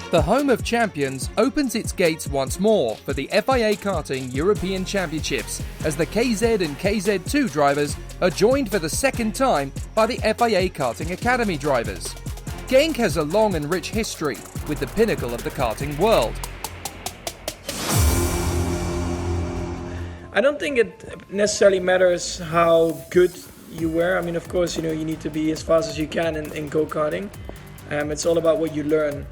The home of champions opens its gates once more for the FIA Karting European Championships as the KZ and KZ2 drivers are joined for the second time by the FIA Karting Academy drivers. Genk has a long and rich history with the pinnacle of the karting world. I don't think it necessarily matters how good you were. I mean, of course, you need to be as fast as you can in go-karting. It's all about what you learn.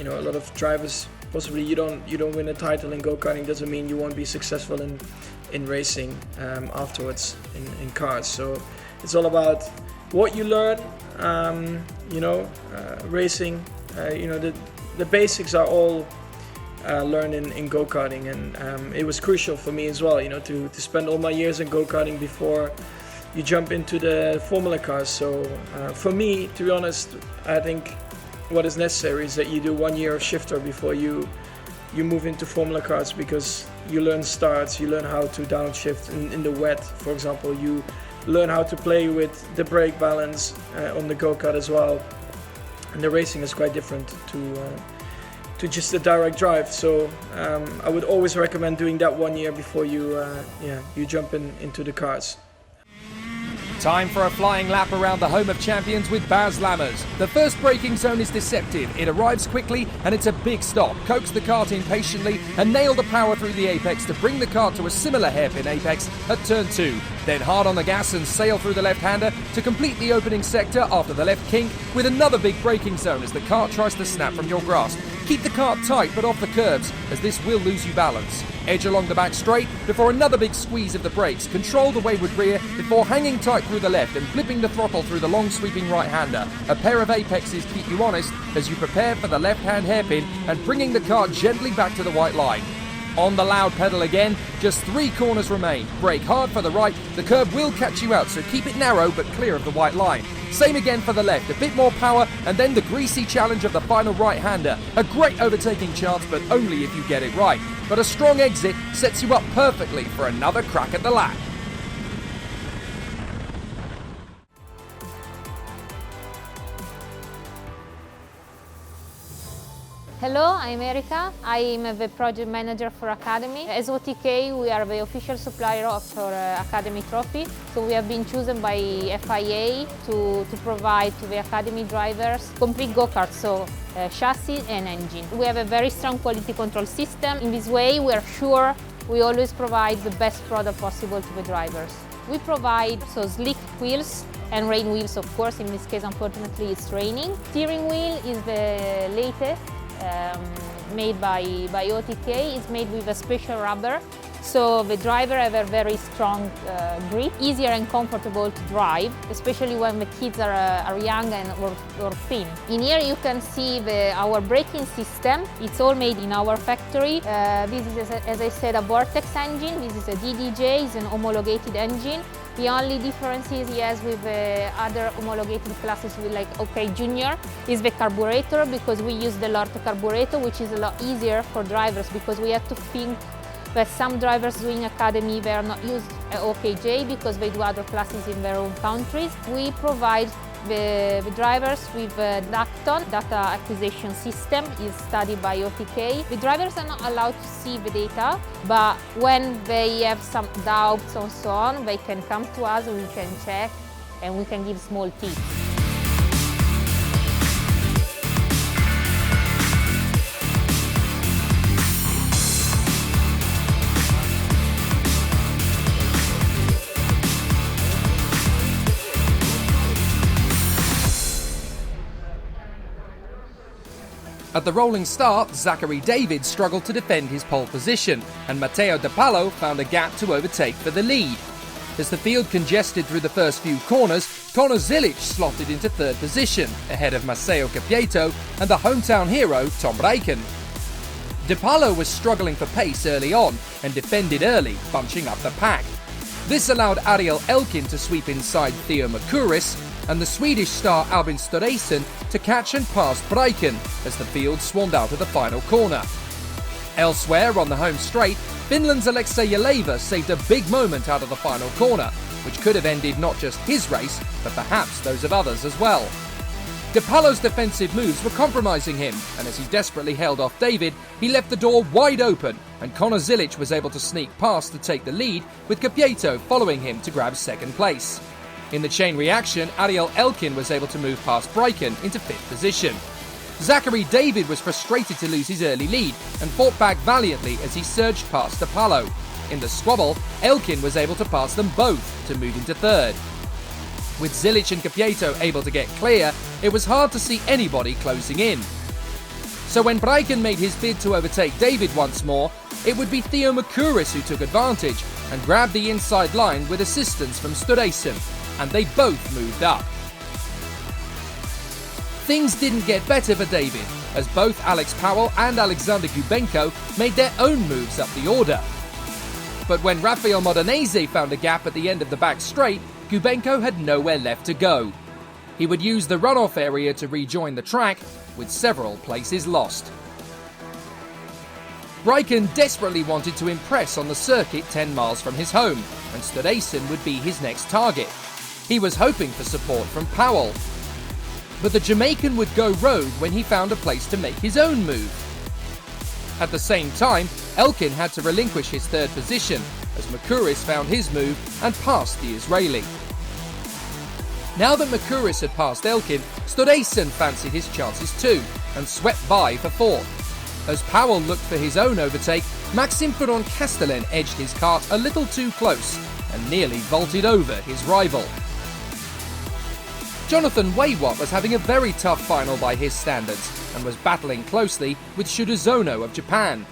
A lot of drivers, possibly you don't win a title in go-karting doesn't mean you won't be successful in racing afterwards in cars. So it's all about what you learn. Racing. The basics are all learned in go-karting, and it was crucial for me as well. To spend all my years in go-karting before you jump into the Formula cars. So for me, to be honest, I think what is necessary is that you do 1 year of shifter before you move into Formula cars, because you learn starts, you learn how to downshift in the wet, for example. You learn how to play with the brake balance on the go-kart as well. And the racing is quite different to just a direct drive. So I would always recommend doing that 1 year before you jump into the cars. Time for a flying lap around the home of champions with Baz Lammers. The first braking zone is deceptive. It arrives quickly and it's a big stop. Coax the kart in patiently and nail the power through the apex to bring the kart to a similar hairpin apex at turn 2. Then hard on the gas and sail through the left-hander to complete the opening sector after the left kink with another big braking zone as the kart tries to snap from your grasp. Keep the kart tight but off the curbs, as this will lose you balance. Edge along the back straight before another big squeeze of the brakes. Control the wayward rear before hanging tight through the left and flipping the throttle through the long sweeping right-hander. A pair of apexes keep you honest as you prepare for the left-hand hairpin and bringing the kart gently back to the white line. On the loud pedal again, just 3 corners remain. Brake hard for the right, the curb will catch you out, so keep it narrow but clear of the white line. Same again for the left, a bit more power, and then the greasy challenge of the final right-hander. A great overtaking chance, but only if you get it right. But a strong exit sets you up perfectly for another crack at the lap. Hello, I'm Erika. I'm the project manager for Academy. As OTK, we are the official supplier of our Academy trophy. So we have been chosen by FIA to provide to the Academy drivers complete go-karts, so chassis and engine. We have a very strong quality control system. In this way, we are sure we always provide the best product possible to the drivers. We provide slick wheels and rain wheels, of course. In this case, unfortunately, it's raining. Steering wheel is the latest. Made by OTK. It's made with a special rubber, so the driver have a very strong grip, easier and comfortable to drive, especially when the kids are young and or thin. In here you can see our braking system. It's all made in our factory. This is, as I said, a Vortex engine. This is a DDJ, it's an homologated engine. The only difference is, yes, with other homologated classes like OK Junior, is the carburetor, because we use the Lorto carburetor, which is a lot easier for drivers, because we have to think that some drivers doing Academy, they are not used OKJ because they do other classes in their own countries. We provide the drivers with DACTON, data acquisition system, is studied by OTK. The drivers are not allowed to see the data, but when they have some doubts and so on, they can come to us, we can check and we can give small tips. At the rolling start, Zachary David struggled to defend his pole position, and Matteo De Palo found a gap to overtake for the lead. As the field congested through the first few corners, Conor Zilic slotted into 3rd position, ahead of Maceo Capieto and the hometown hero Tom Rijken. De Palo was struggling for pace early on and defended early, bunching up the pack. This allowed Ariel Elkin to sweep inside Theo Makuris and the Swedish star Albin Storesen to catch and pass Breiken as the field swarmed out of the final corner. Elsewhere on the home straight, Finland's Alexei Yeleva saved a big moment out of the final corner, which could have ended not just his race, but perhaps those of others as well. De Pallo's defensive moves were compromising him, and as he desperately held off David, he left the door wide open, and Conor Zilic was able to sneak past to take the lead, with Capieto following him to grab second place. In the chain reaction, Ariel Elkin was able to move past Bryken into 5th position. Zachary David was frustrated to lose his early lead and fought back valiantly as he surged past De Pallo. In the squabble, Elkin was able to pass them both to move into 3rd. With Zilic and Capieto able to get clear, it was hard to see anybody closing in. So when Bryken made his bid to overtake David once more, it would be Theo Makuris who took advantage and grabbed the inside line with assistance from Studesen, and they both moved up. Things didn't get better for David, as both Alex Powell and Alexander Gubenko made their own moves up the order. But when Rafael Modenese found a gap at the end of the back straight, Gubenko had nowhere left to go. He would use the runoff area to rejoin the track, with several places lost. Bryken desperately wanted to impress on the circuit 10 miles from his home, and Studesen would be his next target. He was hoping for support from Powell. But the Jamaican would go rogue when he found a place to make his own move. At the same time, Elkin had to relinquish his 3rd position, as Makuris found his move and passed the Israeli. Now that Makuris had passed Elkin, Studesen fancied his chances too, and swept by for 4th. As Powell looked for his own overtake, Maxime Furon-Castellan edged his kart a little too close, and nearly vaulted over his rival. Jonathan Waywat was having a very tough final by his standards, and was battling closely with Shudazono of Japan.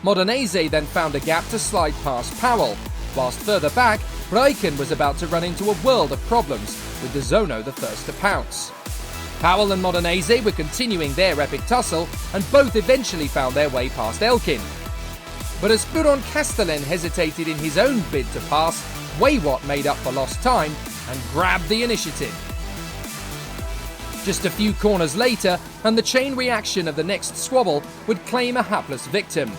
Modenese then found a gap to slide past Powell, whilst further back, Bryken was about to run into a world of problems, with the Zono the first to pounce. Powell and Modenese were continuing their epic tussle, and both eventually found their way past Elkin. But as Furon-Castellan hesitated in his own bid to pass, Waywat made up for lost time and grabbed the initiative. Just a few corners later, and the chain reaction of the next squabble would claim a hapless victim.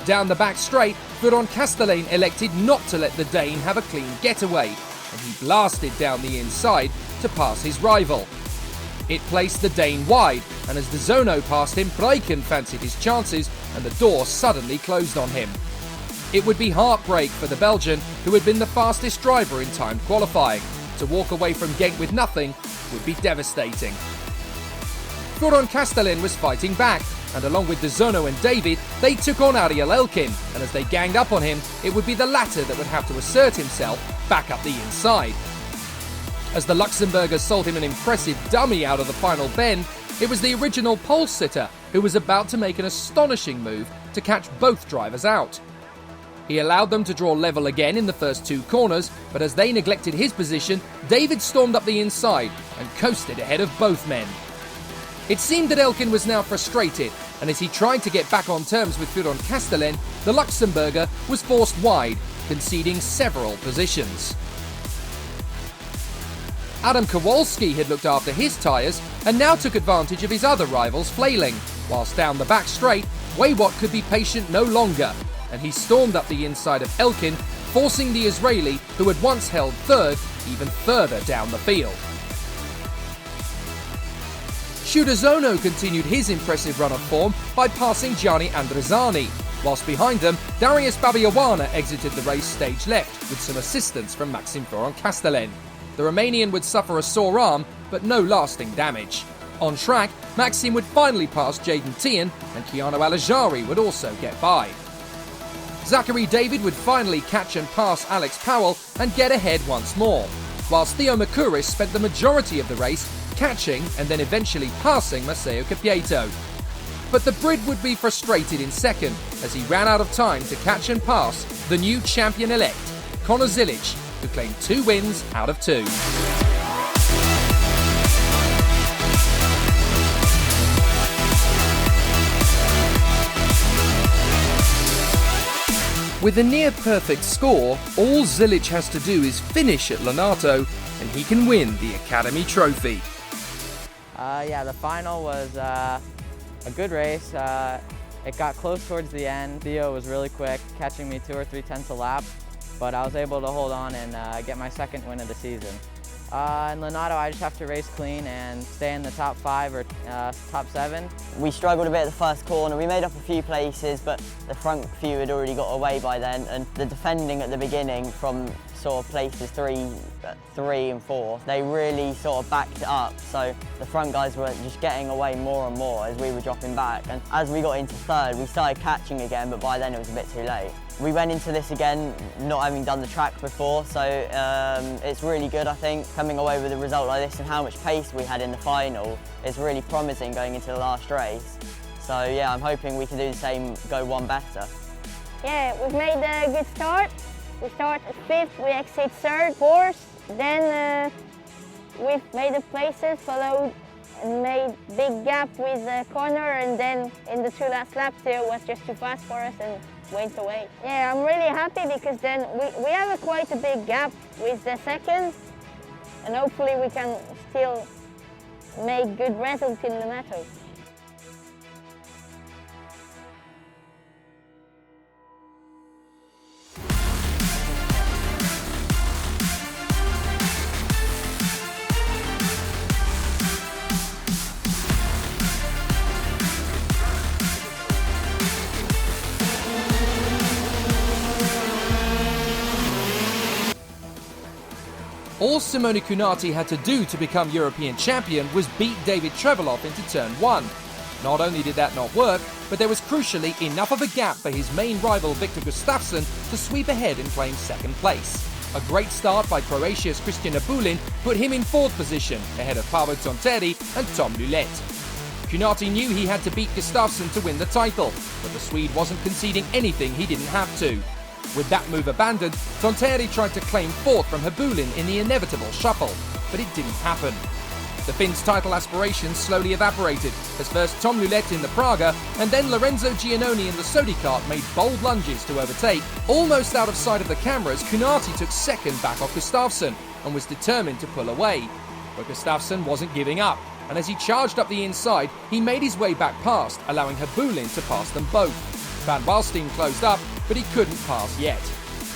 Down the back straight, Furon-Castellan elected not to let the Dane have a clean getaway, and he blasted down the inside to pass his rival. It placed the Dane wide, and as the Zono passed him, Bryken fancied his chances, and the door suddenly closed on him. It would be heartbreak for the Belgian, who had been the fastest driver in timed qualifying. To walk away from Genk with nothing would be devastating. Furon-Castellan was fighting back, and along with De Zono and David, they took on Ariel Elkin, and as they ganged up on him, it would be the latter that would have to assert himself back up the inside. As the Luxembourger sold him an impressive dummy out of the final bend, it was the original pole sitter who was about to make an astonishing move to catch both drivers out. He allowed them to draw level again in the first 2 corners, but as they neglected his position, David stormed up the inside and coasted ahead of both men. It seemed that Elkin was now frustrated, and as he tried to get back on terms with Furon-Castellan, the Luxembourger was forced wide, conceding several positions. Adam Kowalski had looked after his tyres and now took advantage of his other rivals flailing, whilst down the back straight, Waywat could be patient no longer, and he stormed up the inside of Elkin, forcing the Israeli, who had once held 3rd, even further down the field. Shudazono continued his impressive run of form by passing Gianni Andrezzani, whilst behind them, Darius Babiawana exited the race stage left with some assistance from Maxime Furon-Castellan. The Romanian would suffer a sore arm, but no lasting damage. On track, Maxime would finally pass Jaden Tian, and Keanu Alajari would also get by. Zachary David would finally catch and pass Alex Powell and get ahead once more, whilst Theo Makuris spent the majority of the race catching and then eventually passing Maceo Capieto. But the Brit would be frustrated in second as he ran out of time to catch and pass the new champion-elect, Conor Zilic, who claimed 2 wins out of 2. With a near-perfect score, all Zilic has to do is finish at Lonato, and he can win the Academy Trophy. Yeah, the final was a good race. It got close towards the end. Theo was really quick, catching me 2 or 3 tenths a lap, but I was able to hold on and get my 2nd win of the season. In Lonato, I just have to race clean and stay in the top 5 or top 7. We struggled a bit at the first corner. We made up a few places, but the front few had already got away by then, and the defending at the beginning from sort of places 3 and 4, they really sort of backed it up. So the front guys were just getting away more and more as we were dropping back. And as we got into 3rd, we started catching again, but by then it was a bit too late. We went into this again not having done the track before, so it's really good, I think. Coming away with a result like this and how much pace we had in the final is really promising going into the last race. So yeah, I'm hoping we can do the same, go one better. Yeah, we've made a good start. We start at 5th, we exit 3rd, 4th, then we've made the places, followed and made big gap with the corner, and then in the 2 last laps it was just too fast for us and went away. Yeah, I'm really happy because then we have quite a big gap with the 2nd, and hopefully we can still make good results in Lonato. All Simone Cunati had to do to become European champion was beat David Trevelov into turn 1. Not only did that not work, but there was crucially enough of a gap for his main rival Victor Gustafsson to sweep ahead and claim 2nd place. A great start by Croatia's Christian Abulin put him in 4th position, ahead of Paolo Tonteri and Tom Lulet. Cunati knew he had to beat Gustafsson to win the title, but the Swede wasn't conceding anything he didn't have to. With that move abandoned, Tonteri tried to claim 4th from Habulin in the inevitable shuffle, but it didn't happen. The Finns' title aspirations slowly evaporated, as first Tom Lulet in the Praga and then Lorenzo Giannoni in the Sodi kart made bold lunges to overtake. Almost out of sight of the cameras, Cunati took 2nd back off Gustafsson and was determined to pull away. But Gustafsson wasn't giving up, and as he charged up the inside, he made his way back past, allowing Habulin to pass them both. Van Walstein closed up, but he couldn't pass yet.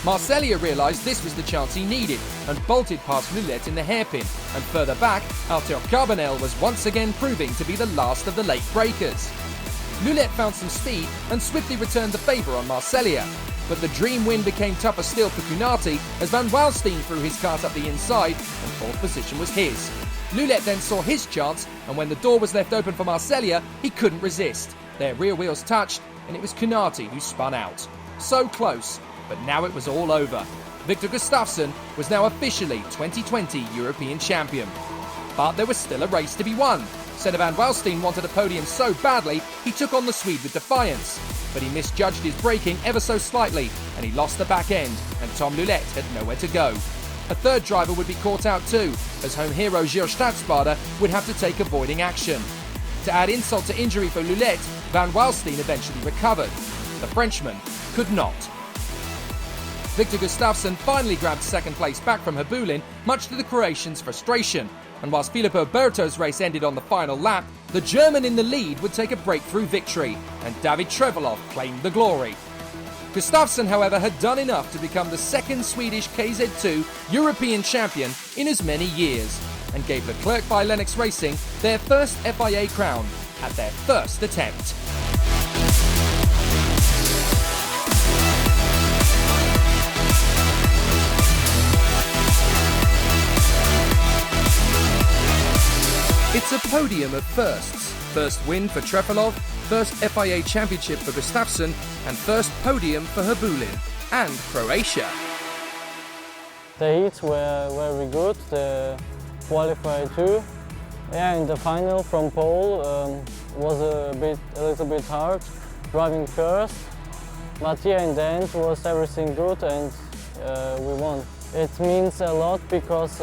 Marcellia realised this was the chance he needed and bolted past Lulet in the hairpin, and further back, Arthur Carbonell was once again proving to be the last of the late breakers. Lulet found some speed and swiftly returned the favour on Marcellia, but the dream win became tougher still for Cunati as Van Walstein threw his kart up the inside and 4th position was his. Lulet then saw his chance, and when the door was left open for Marcellia, he couldn't resist. Their rear wheels touched, and it was Cunati who spun out. So close, but now it was all over. Victor Gustafsson was now officially 2020 European champion. But there was still a race to be won. Senna Van Walstein wanted a podium so badly, he took on the Swede with defiance. But he misjudged his braking ever so slightly, and he lost the back end, and Tom Lulet had nowhere to go. A 3rd driver would be caught out too, as home hero Gilles Stadsbader would have to take avoiding action. To add insult to injury for Lulet, Van Walstein eventually recovered. The Frenchman could not. Victor Gustafsson finally grabbed 2nd place back from Habulin, much to the Croatians' frustration. And whilst Filippo Berto's race ended on the final lap, the German in the lead would take a breakthrough victory, and David Trevelov claimed the glory. Gustafsson, however, had done enough to become the 2nd Swedish KZ2 European champion in as many years, and gave Leclerc by Lennox Racing their first FIA crown at their first attempt. It's a podium of firsts. First win for Trefelov, first FIA championship for Gustafsson, and first podium for Habulin and Croatia. The heats were very good, the qualifier too. Yeah, in the final from pole was a little bit hard, driving first. But yeah, in the end was everything good and we won. It means a lot because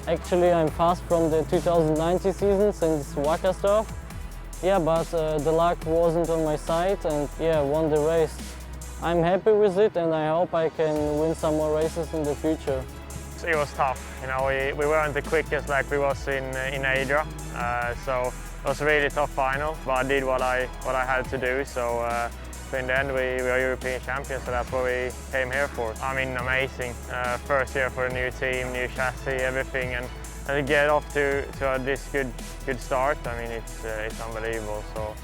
actually I'm fast from the 2019 season since Wackersdorf. Yeah, but the luck wasn't on my side and yeah, won the race. I'm happy with it and I hope I can win some more races in the future. It was tough, you know, we weren't the quickest like we was in Adria, so it was a really tough final, but I did what I had to do, so in the end we are European champions, so that's what we came here for. I mean, amazing, first year for a new team, new chassis, everything, and to get off to this good start, I mean, it's unbelievable. So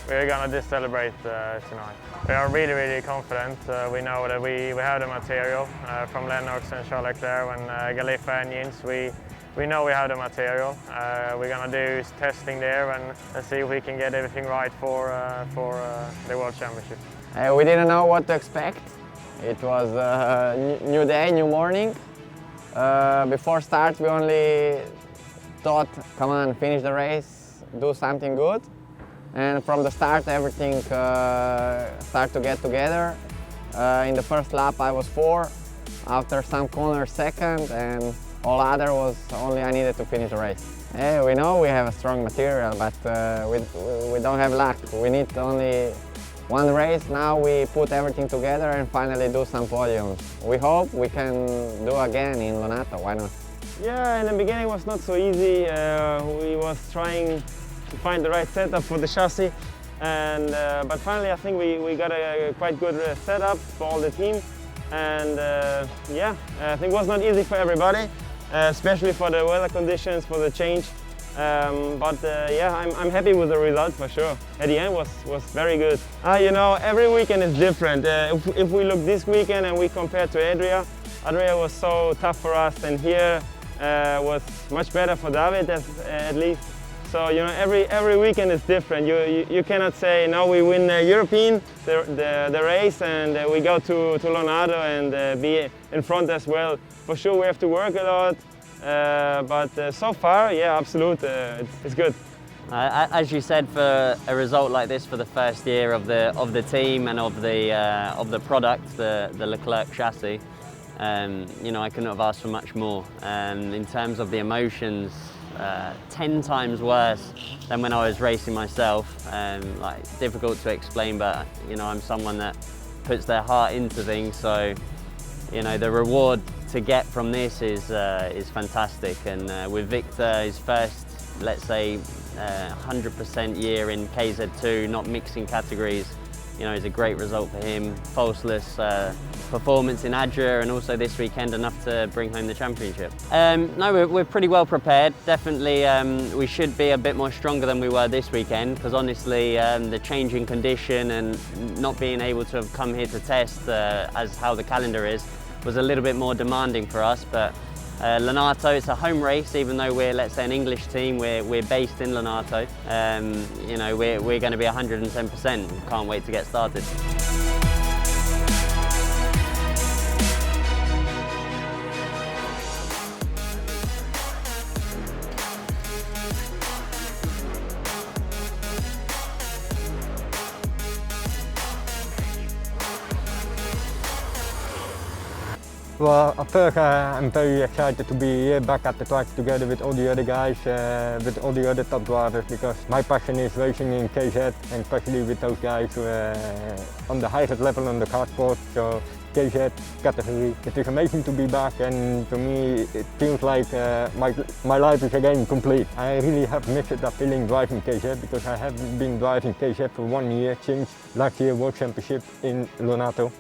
we're gonna just celebrate tonight. We are really confident. We know that we have the material from Lennox and Charles Leclerc and Galiffa engines. We know we have the material. We're gonna do testing there and see if we can get everything right for the World Championship. We didn't know what to expect. It was a new day, new morning. Before start, we only thought, come on, finish the race, do something good. And from the start, everything started to get together. In the first lap, I was 4. After some corners, 2nd, and all other was only I needed to finish the race. Hey, we know we have a strong material, but we don't have luck. We need only one race. Now we put everything together and finally do some podiums. We hope we can do again in Lonato. Why not? Yeah, in the beginning it was not so easy. We was trying to find the right setup for the chassis, and but finally I think we got a quite good setup for all the team. And yeah, I think it was not easy for everybody, especially for the weather conditions, for the change. But yeah, I'm happy with the result for sure. At the end was very good. You know, every weekend is different. If we look this weekend and we compare to Adria was so tough for us, and here was much better for David at least. So you know, every weekend is different. You cannot say no, we win European the race and we go to Lonato and be in front as well. For sure, we have to work a lot. But so far, yeah, absolutely, it's good. As you said, for a result like this for the first year of the team and of the product, the Leclerc chassis, you know, I couldn't have asked for much more. In terms of the emotions, 10 times worse than when I was racing myself. Like, difficult to explain, but you know, I'm someone that puts their heart into things. So, you know, the reward to get from this is fantastic. And with Victor, his first, let's say, 100% year in KZ2, not mixing categories, you know, is a great result for him. Faultless performance in Adria, and also this weekend enough to bring home the championship. No, we're pretty well prepared. Definitely we should be a bit more stronger than we were this weekend, because honestly the changing condition and not being able to have come here to test as how the calendar is was a little bit more demanding for us. But Lonato, it's a home race, even though we're, let's say, an English team, we're based in Lonato. You know, we're going to be 110%. Can't wait to get started. Well, at first I'm very excited to be here back at the track together with all the other guys, with all the other top drivers, because my passion is racing in KZ, and especially with those guys who are on the highest level on the kart sport. So KZ category, it is amazing to be back, and to me it feels like my life is again complete. I really have missed that feeling driving KZ, because I have been driving KZ for 1 year since last year World Championship in Lonato.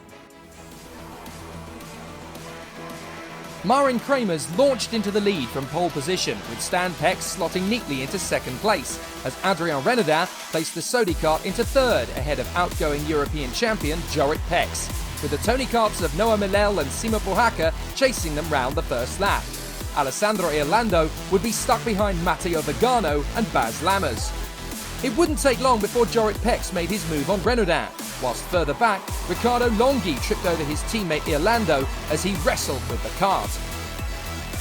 Marin Kramers launched into the lead from pole position, with Stan Pex slotting neatly into second place, as Adrien Renaudin placed the Sodi kart into third, ahead of outgoing European champion Jorik Pex, with the Tony karts of Noah Milel and Simo Pohaka chasing them round the first lap. Alessandro Irlando would be stuck behind Matteo Vigano and Baz Lammers. It wouldn't take long before Jorik Pex made his move on Renaudin, whilst further back, Riccardo Longhi tripped over his teammate Irlando as he wrestled with the kart.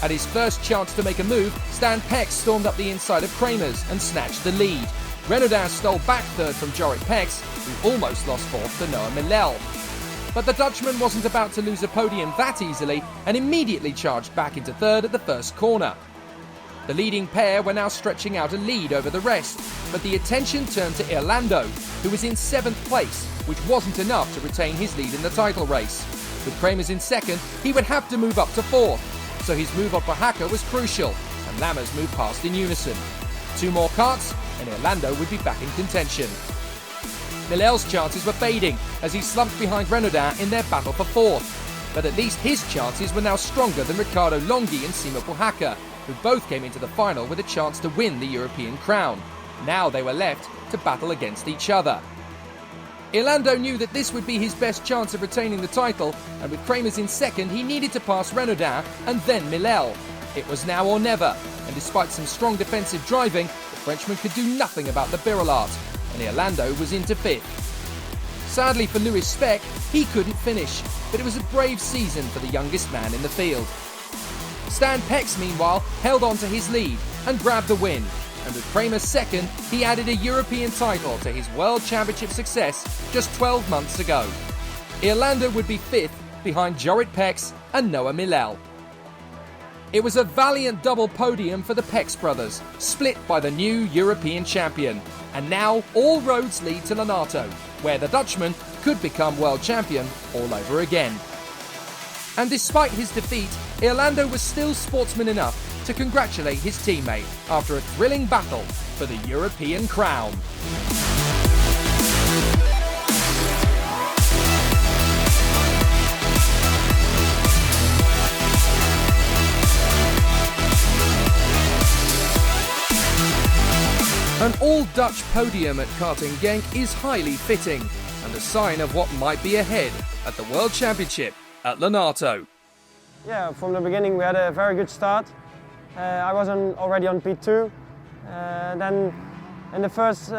At his first chance to make a move, Stan Pex stormed up the inside of Kramers and snatched the lead. Renaudin stole back third from Jorik Pex, who almost lost fourth to Noah Milel. But the Dutchman wasn't about to lose a podium that easily, and immediately charged back into third at the first corner. The leading pair were now stretching out a lead over the rest, but the attention turned to Irlando, who was in 7th place, which wasn't enough to retain his lead in the title race. With Kramers in second, he would have to move up to 4th, so his move on Pohaka was crucial, and Lammers moved past in unison. 2 more karts, and Irlando would be back in contention. Milel's chances were fading as he slumped behind Renaudin in their battle for 4th, but at least his chances were now stronger than Riccardo Longhi and Simo Pohaka, who both came into the final with a chance to win the European crown. Now they were left to battle against each other. Orlando knew that this would be his best chance of retaining the title, and with Kramers in second, he needed to pass Renaudin and then Millel. It was now or never, and despite some strong defensive driving, the Frenchman could do nothing about the Birolart, and Orlando was into fifth. Sadly for Louis Speck, he couldn't finish, but it was a brave season for the youngest man in the field. Stan Pex, meanwhile, held on to his lead and grabbed the win, and with Kramers second, he added a European title to his World Championship success just 12 months ago. Orlando would be fifth behind Jorrit Pex and Noah Millel. It was a valiant double podium for the Pex brothers, split by the new European champion. And now all roads lead to Lonato, where the Dutchman could become world champion all over again. And despite his defeat, Orlando was still sportsman enough to congratulate his teammate after a thrilling battle for the European crown. An all-Dutch podium at Karting Genk is highly fitting and a sign of what might be ahead at the World Championship at Lonato. Yeah, from the beginning we had a very good start. I was already on P2. Then in the first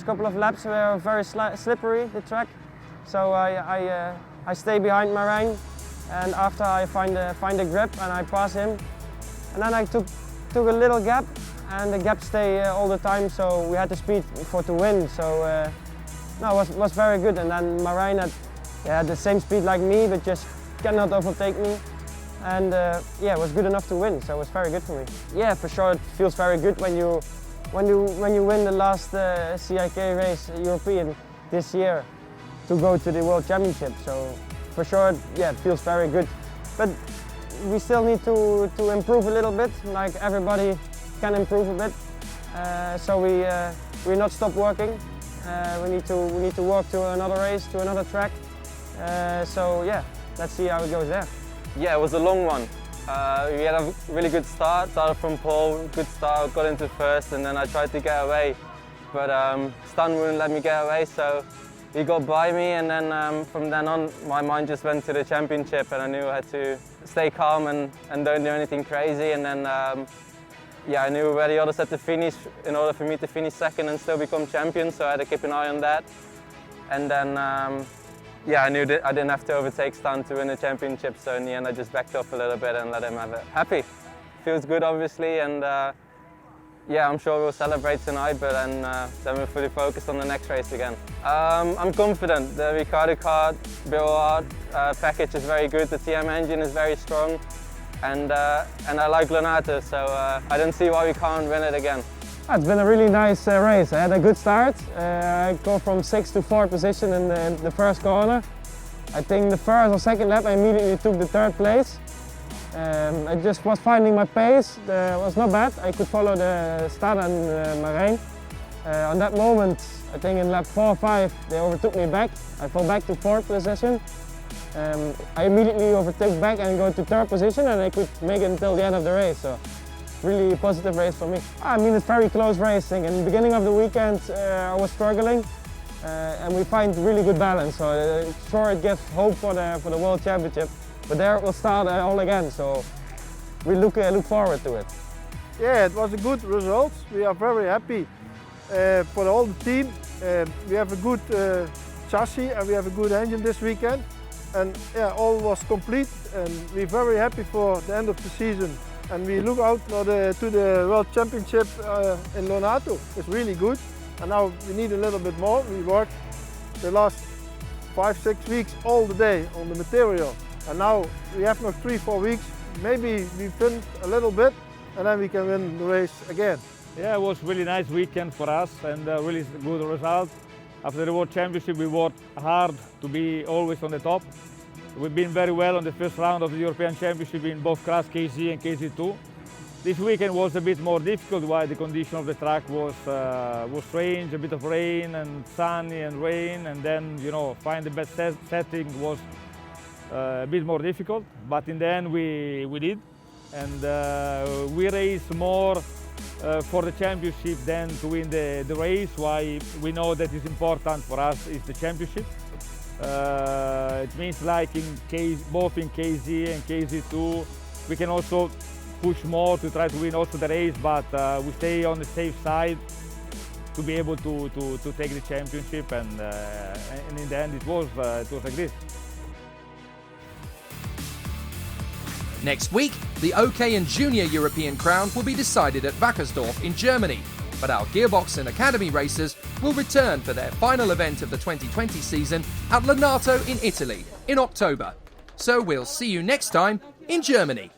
couple of laps we were very slippery, the track. So I stay behind Marijn, and after I find a grip and I pass him. And then I took a little gap, and the gap stay all the time, so we had the speed to win. So no, it was very good. And then Marijn had the same speed like me, but just cannot overtake me. And yeah, it was good enough to win, so it was very good for me. Yeah, for sure, it feels very good when you win the last CIK race European this year to go to the World Championship. So for sure, yeah, it feels very good. But we still need to improve a little bit, like everybody can improve a bit. So we not stop working. We need to walk to another race, to another track. So yeah, let's see how it goes there. Yeah, it was a long one. We had a really good start, started from pole, good start, got into first, and then I tried to get away. But Stan wouldn't let me get away, so he got by me, and then from then on my mind just went to the championship, and I knew I had to stay calm and don't do anything crazy. And then yeah, I knew where the others had to finish in order for me to finish second and still become champion, so I had to keep an eye on that. And then yeah, I knew that I didn't have to overtake Stan to win the championship, so in the end I just backed off a little bit and let him have it. Happy. Feels good obviously, and yeah, I'm sure we'll celebrate tonight, but then we're fully focused on the next race again. I'm confident. The Ricardo kart, Birolart package is very good, the TM engine is very strong, and I like Lonato, so I don't see why we can't win it again. It's been a really nice race. I had a good start. I go from 6th to 4th position in the first corner. I think the first or second lap I immediately took the 3rd place. I just was finding my pace. It was not bad. I could follow the Stan and Marijn. On that moment, I think in lap 4 or 5, they overtook me back. I fell back to 4th position. I immediately overtook back and go to 3rd position, and I could make it until the end of the race. So really positive race for me. I mean, it's very close racing. In the beginning of the weekend, I was struggling, and we find really good balance. So sure, it gives hope for the World Championship. But there it will start all again. So we look forward to it. Yeah, it was a good result. We are very happy for all the team. We have a good chassis and we have a good engine this weekend. And yeah, all was complete. And we're very happy for the end of the season. And we look out to the World Championship in Lonato. It's really good. And now we need a little bit more. We worked the last 5-6 weeks all the day on the material. And now we have now 3-4 weeks. Maybe we finished a little bit and then we can win the race again. Yeah, it was a really nice weekend for us and a really good result. After the World Championship we worked hard to be always on the top. We've been very well on the first round of the European Championship in both class KZ and KZ2. This weekend was a bit more difficult while the condition of the track was strange, a bit of rain and sunny and rain, and then find the best setting was a bit more difficult. But in the end we did, and we race more for the championship than to win the race. Why we know that is important for us is the championship. It means like both in KZ and KZ2, we can also push more to try to win also the race, but we stay on the safe side to be able to take the championship, and in the end it was like this. Next week, the OK and Junior European crown will be decided at Wackersdorf in Germany, but our Gearbox and Academy racers will return for their final event of the 2020 season at Lonato in Italy in October. So we'll see you next time in Germany.